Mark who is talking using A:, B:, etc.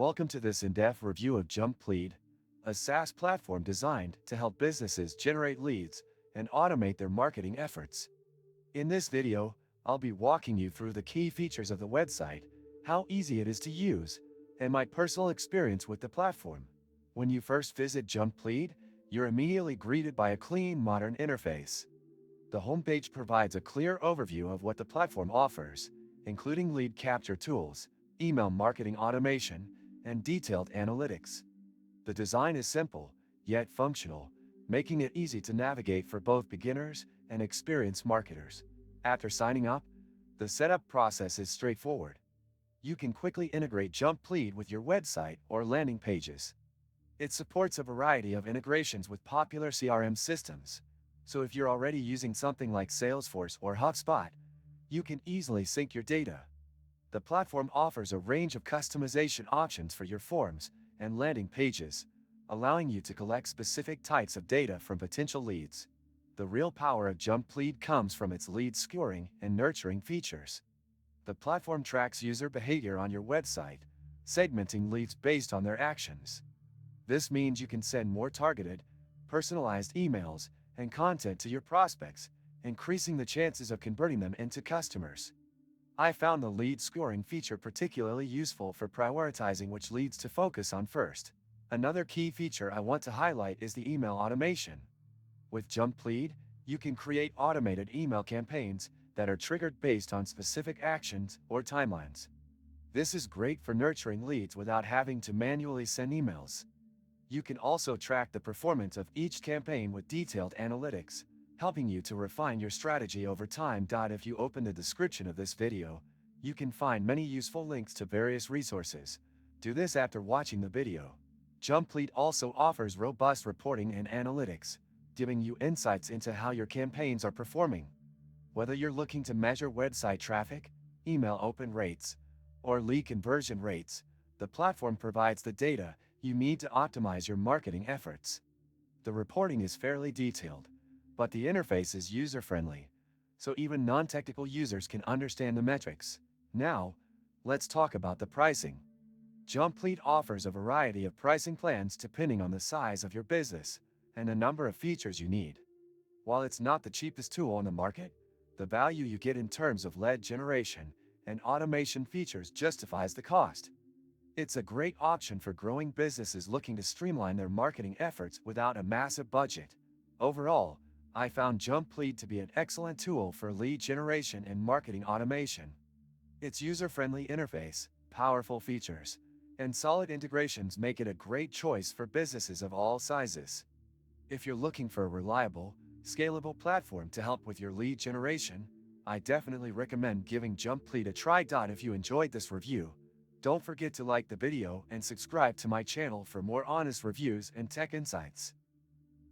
A: Welcome to this in-depth review of Jumplead, a SaaS platform designed to help businesses generate leads and automate their marketing efforts. In this video, I'll be walking you through the key features of the website, how easy it is to use, and my personal experience with the platform. When you first visit Jumplead, you're immediately greeted by a clean, modern interface. The homepage provides a clear overview of what the platform offers, including lead capture tools, email marketing automation, and detailed analytics. The design is simple, yet functional, making it easy to navigate for both beginners and experienced marketers. After signing up, the setup process is straightforward. You can quickly integrate Jumplead with your website or landing pages. It supports a variety of integrations with popular CRM systems, so if you're already using something like Salesforce or HubSpot, you can easily sync your data. The platform offers a range of customization options for your forms and landing pages, allowing you to collect specific types of data from potential leads. The real power of Jumplead comes from its lead scoring and nurturing features. The platform tracks user behavior on your website, segmenting leads based on their actions. This means you can send more targeted, personalized emails and content to your prospects, increasing the chances of converting them into customers. I found the lead scoring feature particularly useful for prioritizing which leads to focus on first. Another key feature I want to highlight is the email automation. With Jumplead, you can create automated email campaigns that are triggered based on specific actions or timelines. This is great for nurturing leads without having to manually send emails. You can also track the performance of each campaign with detailed analytics, helping you to refine your strategy over time. If you open the description of this video, you can find many useful links to various resources. Do this after watching the video. Jumplead also offers robust reporting and analytics, giving you insights into how your campaigns are performing. Whether you're looking to measure website traffic, email open rates, or lead conversion rates, the platform provides the data you need to optimize your marketing efforts. The reporting is fairly detailed, but the interface is user-friendly, so even non-technical users can understand the metrics. Now, let's talk about the pricing. Jumplead offers a variety of pricing plans depending on the size of your business and the number of features you need. While it's not the cheapest tool on the market, the value you get in terms of lead generation and automation features justifies the cost. It's a great option for growing businesses looking to streamline their marketing efforts without a massive budget. Overall, I found Jumplead to be an excellent tool for lead generation and marketing automation. Its user-friendly interface, powerful features, and solid integrations make it a great choice for businesses of all sizes. If you're looking for a reliable, scalable platform to help with your lead generation, I definitely recommend giving Jumplead a try. If you enjoyed this review, don't forget to like the video and subscribe to my channel for more honest reviews and tech insights.